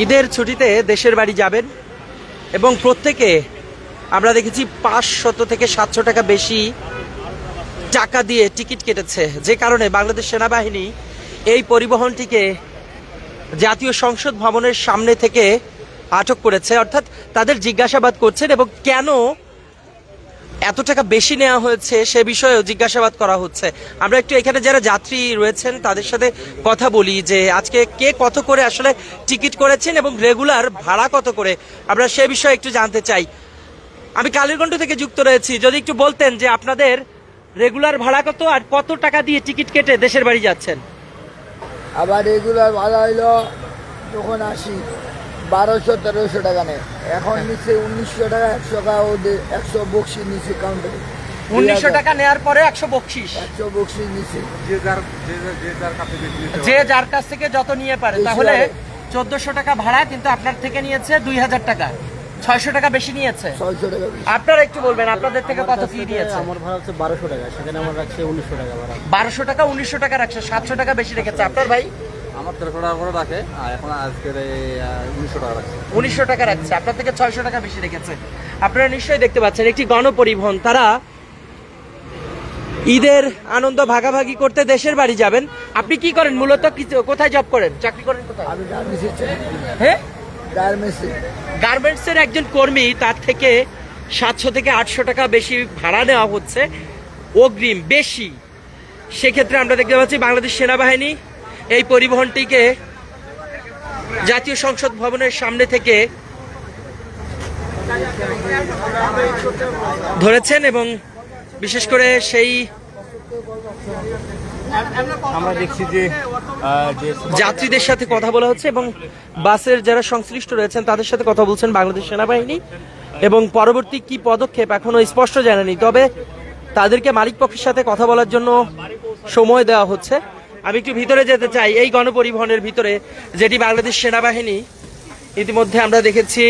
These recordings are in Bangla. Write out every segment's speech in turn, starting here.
ঈদের ছুটিতে দেশের বাড়ি যাবেন এবং প্রত্যেকে আমরা দেখেছি 500 থেকে 700 টাকা বেশি টাকা দিয়ে টিকিট কেটেছে, যে কারণে বাংলাদেশ সেনাবাহিনী এই পরিবহনটিকে জাতীয় সংসদ ভবনের সামনে থেকে আটক করেছে। অর্থাৎ তাদের জিজ্ঞাসাবাদ করছেন এবং কেন এত টাকা বেশি নেওয়া হয়েছে সে বিষয়েও জিজ্ঞাসাবাদ করা হচ্ছে। আমরা একটু এখানে যারা যাত্রী রয়েছেন তাদের সাথে কথা বলি যে আজকে কে কত করে আসলে টিকিট করেছেন এবং রেগুলার ভাড়া কত করে, আমরা সে বিষয়ে একটু জানতে চাই। আমি কালীরগঞ্জ থেকে যুক্ত রয়েছি, যদি একটু বলতেন যে আপনাদের রেগুলার ভাড়া কত আর কত টাকা দিয়ে টিকিট কেটে দেশের বাড়ি যাচ্ছেন। আবার রেগুলার ভাড়া হইলো যখন আসি 1200-1300 টাকা নেয়, এখন নিচে 1900 টাকা, 100 টাকা ওদের 100 বক্সিস নিচে কাউন্টারে 1900 টাকা নেওয়ার পরে 100 বকশিস, 100 বক্সিস নিচে যে যার কাছ থেকে যত নিয়ে পারে। তাহলে 1400 টাকা ভাড়া, কিন্তু আপনার থেকে নিয়েছে 2000 টাকা, 600 টাকা বেশি নিয়েছে। 600 টাকা বেশি। আপনারা একটু বলবেন আপনাদের থেকে কত কি নিয়েছে। আমার ভাড়া হচ্ছে 1200 টাকা, সেখানে আমার রাখছে 1900 টাকা ভাড়া। 1200 টাকা 1900 টাকা রাখছে, 700 টাকা বেশি রেখেছে। আপনার ভাই আমার 1300 টাকা করে রাখে, আর এখন আজকের 1900 টাকা রাখছে। 1900 টাকা রাখছে, আপনার থেকে 600 টাকা বেশি রেখেছে। আপনারা নিশ্চয়ই দেখতে পাচ্ছেন একটি গণপরিবহন, তারা ঈদের আনন্দ ভাগাভাগি করতে দেশের বাড়ি যাবেন। আপনি কি করেন মূলত, কোথায় জব করেন, চাকরি করেন কোথায়? আমি গার্মেন্টসে চাকরি করি। হ্যাঁ, গার্মেন্টসে। গার্মেন্টসের একজন কর্মী, তার থেকে 700 থেকে 800 টাকা বেশি ভাড়া নেওয়া হচ্ছে, অগ্রিম বেশি। সেক্ষেত্রে আমরা দেখতে পাচ্ছি বাংলাদেশ সেনাবাহিনী এই পরিবহনটিকে জাতীয় সংসদ ভবনের সামনে থেকে ধরেছেন এবং বিশেষ করে সেই আমরা দেখছি যে যাত্রীদের সাথে কথা বলা হচ্ছে এবং বাসের যারা সংশ্লিষ্ট রয়েছেন তাদের সাথে কথা বলছেন বাংলাদেশ সেনাবাহিনী, এবং পরবর্তী কি পদক্ষেপ এখনো স্পষ্ট জানানি, তবে তাদেরকে মালিক পক্ষের সাথে কথা বলার জন্য সময় দেওয়া হচ্ছে। আমি একটু ভিতরে যেতে চাই, এই গণপরিবহনের ভিতরে, যেটি বাংলাদেশ সেনাবাহিনী ইতিমধ্যে আমরা দেখেছি।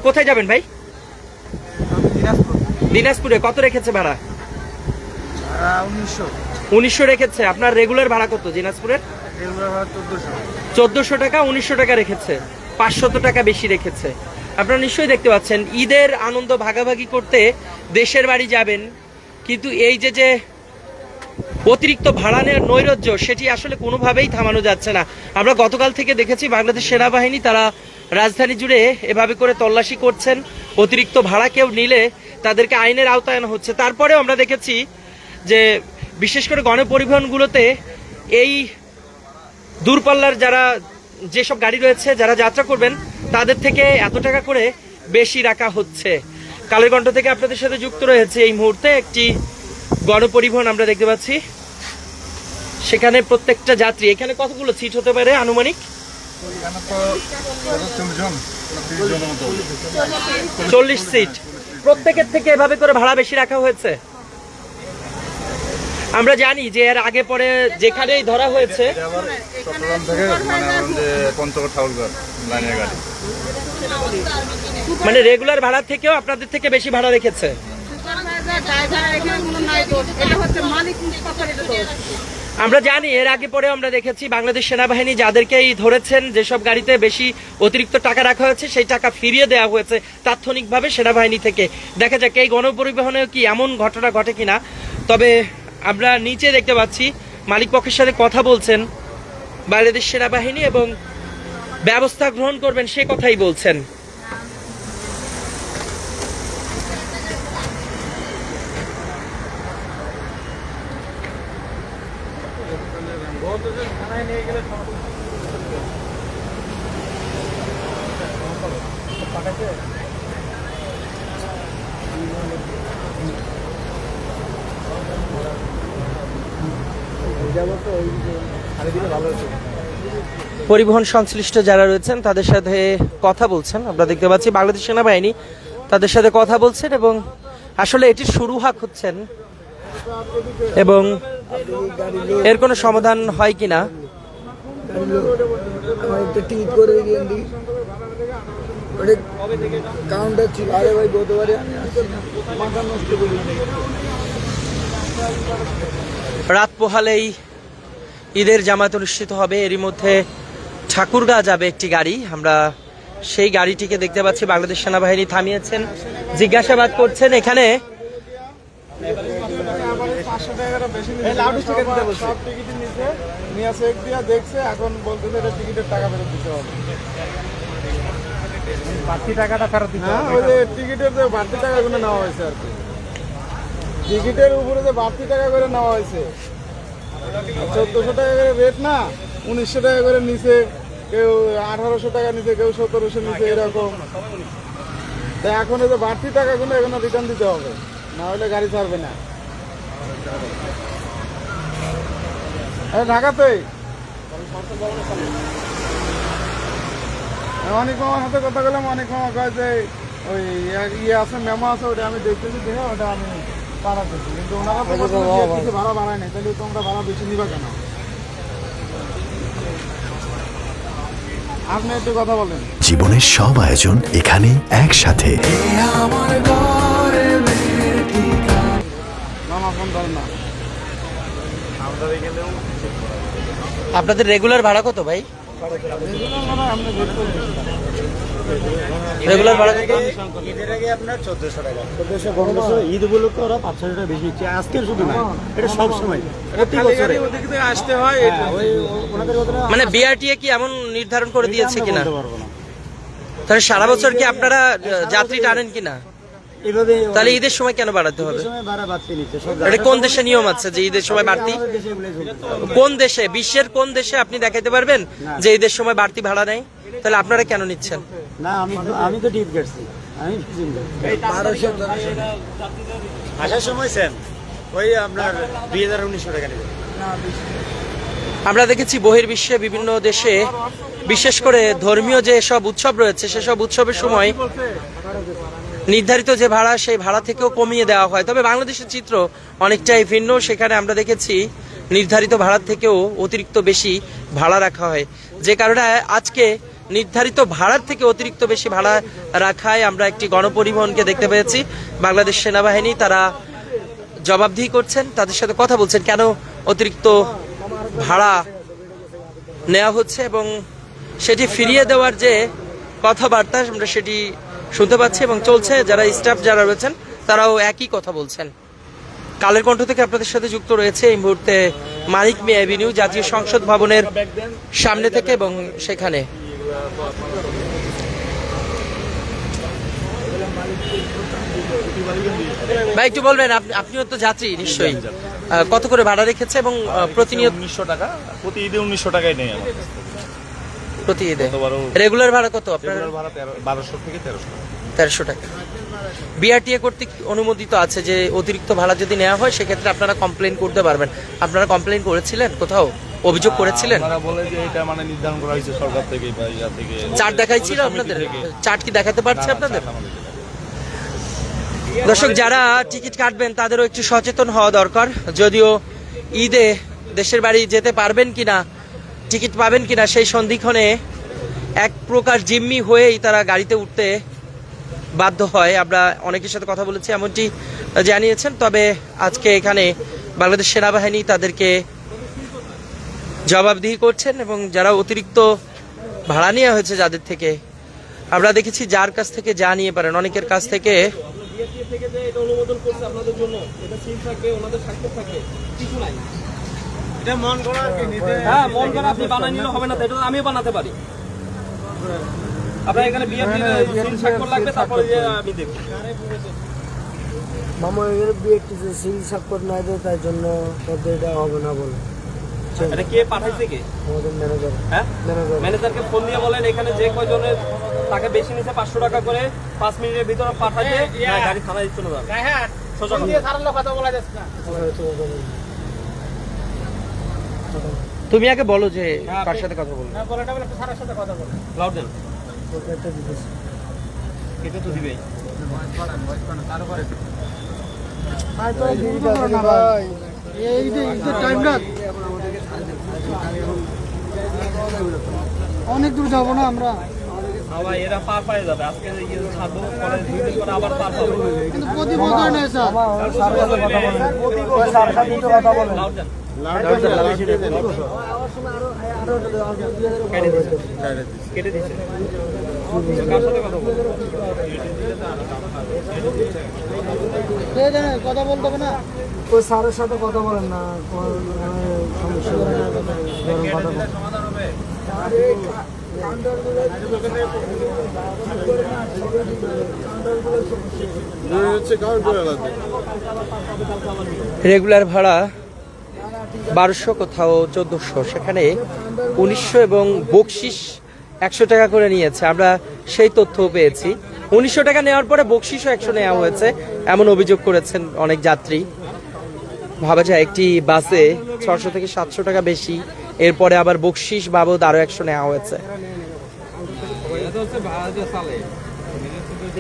কোথায় যাবেন ভাই? দিনাজপুরে। কত রেখেছে ভাড়া? 1900 রেখেছে। আপনার রেগুলার ভাড়া কত দিনাজপুরের? 1400 টাকা। 1900 টাকা রেখেছে, 500 টাকা বেশি রেখেছে। আপনারা নিশ্চয়ই দেখতে পাচ্ছেন ঈদের আনন্দ ভাগাভাগি করতে দেশের বাড়ি যাবেন, কিন্তু এই যে অতিরিক্ত ভাড়া নেওয়ার নৈরাজ্য, সেটি আসলে কোনোভাবেই থামানো যাচ্ছে না। আমরা গতকাল থেকে দেখেছি বাংলাদেশ সেনাবাহিনী তারা রাজধানী জুড়ে এভাবে করে তল্লাশি করছেন, অতিরিক্ত ভাড়া কেউ নিলে তাদেরকে আইনের আওতায় আনা হচ্ছে। তারপরেও আমরা দেখেছি যে বিশেষ করে গণপরিবহনগুলোতে এই দূরপাল্লার যেসব গাড়ি রয়েছে, যারা যাত্রা করবেন তাদের থেকে এত টাকা করে বেশি রাখা হচ্ছে। কালীরগঞ্জ থেকে আপনাদের সাথে যুক্ত রয়েছে এই মুহূর্তে একটি গণপরিবহন আমরা দেখতে পাচ্ছি, সেখানে প্রত্যেকটা যাত্রী, এখানে কতগুলো সিট হতে পারে আনুমানিক? 40 সিট। প্রত্যেকের থেকে এভাবে করে ভাড়া বেশি রাখা হয়েছে। আমরা জানি যে এর আগে পরে যেখানেই ধরা হয়েছে, মানে রেগুলার ভাড়া থেকেও আপনাদের থেকে বেশি ভাড়া রেখেছে। আমরা জানি এর আগে পরেও আমরা দেখেছি বাংলাদেশ সেনাবাহিনী যাদেরকেই ধরেছেন, যেসব গাড়িতে বেশি অতিরিক্ত টাকা রাখা হয়েছে সেই টাকা ফিরিয়ে দেওয়া হয়েছে তাৎক্ষণিকভাবে সেনাবাহিনী থেকে। দেখা যাক এই গণপরিবহনেও কি এমন ঘটনা ঘটে কিনা। তবে আমরা নিচে দেখতে পাচ্ছি মালিক পক্ষের সাথে কথা বলছেন বাংলাদেশ সেনাবাহিনী এবং ব্যবস্থা গ্রহণ করবেন সে কথাই বলছেন। পরিবহন সংশ্লিষ্ট যারা রয়েছেন তাদের সাথে কথা বলছেন, আমরা দেখতে পাচ্ছি বাংলাদেশ সেনাবাহিনী তাদের সাথে কথা বলছেন এবং আসলে এটি সুরুহাক হচ্ছেন এবং এর কোনো সমাধান হয় কিনা। কাউন্টার ছিল, আরে ভাই গতবারে মাথা নষ্ট করে রাত পোহালেই ঈদের জামাত অনুষ্ঠিত হবে। এরই মধ্যে ঠাকুরগাঁ যাবে একটি গাড়ি, আমরা সেই গাড়িটিকে দেখতে পাচ্ছি। বাংলাদেশ সেনাবাহিনী থামিয়েছেন, জিজ্ঞাসাবাদ করছেন এখানে। এখন বলতেছে এটা টিকিটের টাকা ফেরত দিতে হবে। বাড়তি টাকাটা ফেরত দিতে হবে। ওই যে টিকিটের যে বাড়তি টাকাগুলো নেওয়া হয়েছে আর কি, টিকিটের উপরে যে বাড়তি টাকা করে নেওয়া হয়েছে, 1400 টাকা করে রেট না, 1900 টাকা করে নিচে, কেউ 1800 টাকা নিচে, কেউ 1700 নিচে, এরকম। তাই এখন এই যে বাড়তি টাকাগুলো এখানে রিটার্ন দিতে হবে, না হলে গাড়ি ছাড়বে না। ঢাকাতে অনেক মামার সাথে কথা বললাম, অনেক মামা কয় যে ওই আছে মেমো আছে, ওটা আমি দেখতেছি, দেখে ওটা আমি বাড়াতেছি, কিন্তু ওনারা তো কিছু ভাড়া বাড়ায় নাই, তাহলে তোমরা ভাড়া বেশি নিবা কেন? আপনি একটু কথা বলেন। জীবনের সব আয়োজন এখানে একসাথে। মামা ফোন ধরেন না। আপনাদের রেগুলার ভাড়া কত ভাই? রেগুলার ভাড়া কত? ঈদের আগে আপনার 1400 টাকা, 1400 ঈদ উপলক্ষে ওরা 500 টাকা বেশি দিচ্ছে। আজকের শুধু না, এটা সব সময় প্রতি বছর আসতে হয়। মানে বিআরটিএ কি এমন নির্ধারণ করে দিয়েছে কিনা? বলতে পারবো না। তাহলে সারা বছর কি আপনারা যাত্রী টানেন কিনা? এভাবে তাহলে ঈদের সময় কেন বাড়াতে হবে? সময় ভাড়া বাড়তি নিচ্ছে সব। এটা কোন দেশে নিয়ম আছে যে ঈদের সময় বাড়তি? আমাদের দেশে এগুলো চলছে। কোন দেশে, বিশ্বের কোন দেশে আপনি দেখাতে পারবেন যে ঈদের সময় বাড়তি ভাড়া নেই? তাহলে আপনারা কেন নিচ্ছেন? না, আমি তো টিপ কাটছি, আমি আসার সময় সেম ওই আপনার 2019 টাকা নেবে। আমরা দেখেছি বহির্বিশ্বে বিভিন্ন দেশে, বিশেষ করে ধর্মীয় যে সব উৎসব রয়েছে, সেসব উৎসবের সময় নির্ধারিত যে ভাড়া, সেই ভাড়া থেকেও কমিয়ে দেওয়া হয়। তবে বাংলাদেশের চিত্র অনেকটাই ভিন্ন। সেখানে আমরা দেখেছি নির্ধারিত ভাড়ার থেকেও অতিরিক্ত বেশি ভাড়া রাখা হয়, যে কারণে আজকে নির্ধারিত ভাড়ার থেকে অতিরিক্ত বেশি ভাড়া রাখায় আমরা একটি গণপরিবহনকে দেখতে পেয়েছি। বাংলাদেশ সেনাবাহিনী তারা জবাবদিহি করছেন, তাদের সাথে কথা বলছেন কেন অতিরিক্ত ভাড়া নেওয়া হচ্ছে, এবং সেটি ফিরিয়ে দেওয়ার যে কথাবার্তা আমরা সেটি শুনতে পাচ্ছি এবং চলছে। যারা স্টাফ যারা রয়েছেন তারাও একই কথা বলছেন। কালের কণ্ঠ থেকে আপনাদের সাথে যুক্ত রয়েছে এই মুহূর্তে মানিক মিয়া এভিনিউ, জাতীয় সংসদ ভবনের সামনে থেকে, এবং সেখানে ভাই একটু বলবেন, আপনিও তো যাত্রী নিশ্চয়ই, কত করে ভাড়া রেখেছে এবং প্রতিনিয়ত? 1900 টাকা, প্রতি ঈদে 1900 টাকাই নেই আমার কাছ থেকে। প্রতি ঈদে গতবারও রেগুলার ভাড়া কত আপনার? রেগুলার ভাড়া 1200 থেকে 1300 টাকা। 1300 টাকা। বিআরটিএ কর্তৃক অনুমোদিত আছে যে অতিরিক্ত ভাড়া যদি নেওয়া হয় সেক্ষেত্রে আপনারা কমপ্লেন করতে পারবেন। আপনারা কমপ্লেন করেছিলেন, কোথাও অভিযোগ করেছিলেন? আপনারা বলে যে এটা মানে নির্ধারণ করা হয়েছে সরকার থেকে বা ইয়া থেকে। চার্ট দেখাইছিল আপনাদের? চার্ট কি দেখাতে পারছে আপনাদের? দর্শক, যারা টিকিট কাটবেন তাদেরও একটু সচেতন হওয়া দরকার। যদিও ঈদে দেশের বাড়ি যেতে পারবেন কিনা, টিকিট পাবেন কিনা, সেই সন্ধিক্ষণে এক প্রকার জিম্মি হয়েই তারা গাড়িতে উঠতে বাধ্য হয়। আমরা অনেকের সাথে কথা বলেছি, এমনটি জানিয়েছেন। তবে আজকে এখানে বাংলাদেশ সেনাবাহিনী তাদেরকে জবাবদিহি করছেন, এবং যারা অতিরিক্ত ভাড়া নেওয়া হয়েছে যাদের থেকে, আমরা দেখেছি যার কাছ থেকে যা নিয়ে পারেন, অনেকের কাছ থেকে আপনি বানাই নিলে হবে না, এটা আমিও বানাতে পারি। আপনার এখানে স্বাক্ষর লাগবে, তারপরে আমি দেখব। মামা এর বিএটিতে সিল স্বাক্ষর নাই দেয়, তাই জন্য এটা হবে না বলে। এটা কে পাঠাইছে? কে? আমাদের ম্যানেজার। হ্যাঁ, ম্যানেজারকে ফোন দিয়ে বলেন এখানে যে কয়জনের টাকা বেশি নিছে 500 টাকা করে 5 মিনিটের ভিতরে পাঠাইতে, গাড়ি থানায় চলে যাবে। হ্যাঁ, সোজা কথা বলা যাচ্ছে না। তুমি আগে বলো যে কার সাথে কথা বলবো। হ্যাঁ, বলেন আপনি স্যারের সাথে কথা বলেন। লাউড দেন। এটা তো দিবেই। অনেক দূর যাবো না আমরা, ভাই এরা পার পায়ে যাবে। আজকে ছাড়বো, পরে 2 দিন পরে আবার পার পাবো। কিন্তু প্রতি বছর নেই স্যার। লাউড দেন। কেটে দিচ্ছে। কার সাথে কথা বলবো? কথা বলতে হবে না, ওই স্যারের সাথে কথা বলেন না, রেগুলার ভাড়া 1200, কোথাও 1400, সেখানে 1900 এবং বকশিস 100 টাকা করে নিয়েছে। আমরা সেই তথ্য পেয়েছি। 1900 টাকা নেওয়ার পরে বকশিসও 100 নেওয়া হয়েছে, এমন অভিযোগ করেছেন অনেক যাত্রী। ভাবা যায় একটি বাসে 600 থেকে 700 টাকা বেশি, এরপরে আবার বকশিস বাবদ আরো 100 নেওয়া হয়েছে। এটা হচ্ছে ভাড়া যে চালে,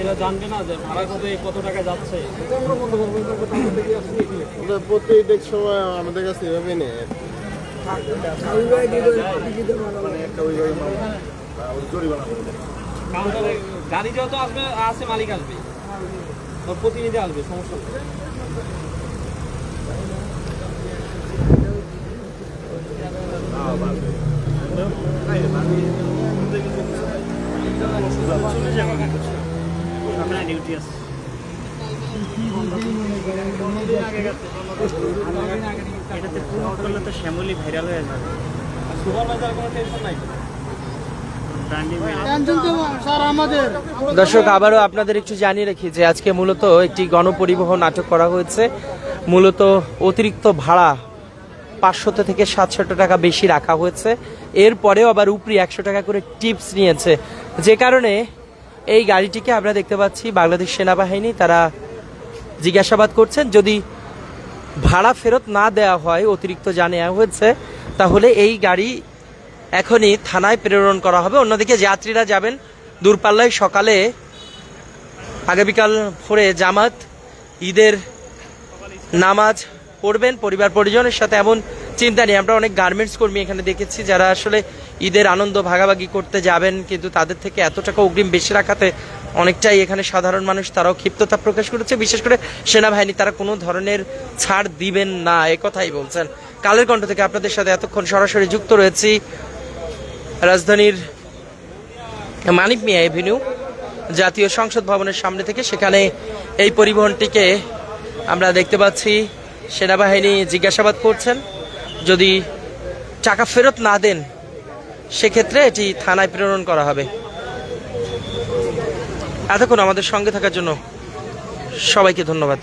এরা জানবে না যে ভাড়া কত টাকা যাচ্ছে। প্রত্যেক সময় আমাদের কাছে এভাবে নেই। কাউন্টারে গাড়ি যত আসবে আছে, মালিক আসবে, ওর প্রতিনিধি আসবে, সমস্যা নেই। সুপারভাইজার কোনো টেনশন নাই। দর্শক, আবারও আপনাদের একটু জানিয়ে রাখি যে আজকে মূলত একটি গণপরিবহন আটক করা হয়েছে। মূলত অতিরিক্ত ভাড়া 500 থেকে 700 টাকা বেশি রাখা হয়েছে, এরপরেও আবার উপরি 100 টাকা করে টিপস নিয়েছে, যে কারণে এই গাড়িটিকে আমরা দেখতে পাচ্ছি বাংলাদেশ সেনাবাহিনী তারা জিজ্ঞাসাবাদ করছেন। যদি ভাড়া ফেরত না দেওয়া হয়, অতিরিক্ত যা নেওয়া হয়েছে, তাহলে এই গাড়ি এখনই থানায় প্রেরণ করা হবে। অন্যদিকে যাত্রীরা যাবেন দূরপাল্লায়, সকালে আগামীকাল ভোরে জামাত, ঈদের নামাজ পড়বেন পরিবার পরিজনের সাথে, এমন চিন্তা নিয়ে আমরা অনেক গার্মেন্টস কর্মী এখানে দেখেছি যারা আসলে ঈদের আনন্দ ভাগাভাগি করতে যাবেন, কিন্তু তাদের থেকে এত টাকা অগ্রিম বেশি রাখাতে অনেকটাই এখানে সাধারণ মানুষ তারাও ক্ষিপ্ততা প্রকাশ করেছে। বিশেষ করে সেনাবাহিনী তারা কোনো ধরনের ছাড় দিবেন না, একথাই বলছেন। কালের কণ্ঠ থেকে আপনাদের সাথে এতক্ষণ সরাসরি যুক্ত রয়েছি রাজধানীর মানিক মিয়া এভিনিউ জাতীয় সংসদ ভবনের সামনে থেকে। সেখানে এই পরিবহনটিকে আমরা দেখতে পাচ্ছি সেনাবাহিনী জিজ্ঞাসাবাদ করছেন। যদি টাকা ফেরত না দেন, সেক্ষেত্রে এটি থানায় প্রেরণ করা হবে। এতক্ষণ আমাদের সঙ্গে থাকার জন্য সবাইকে ধন্যবাদ।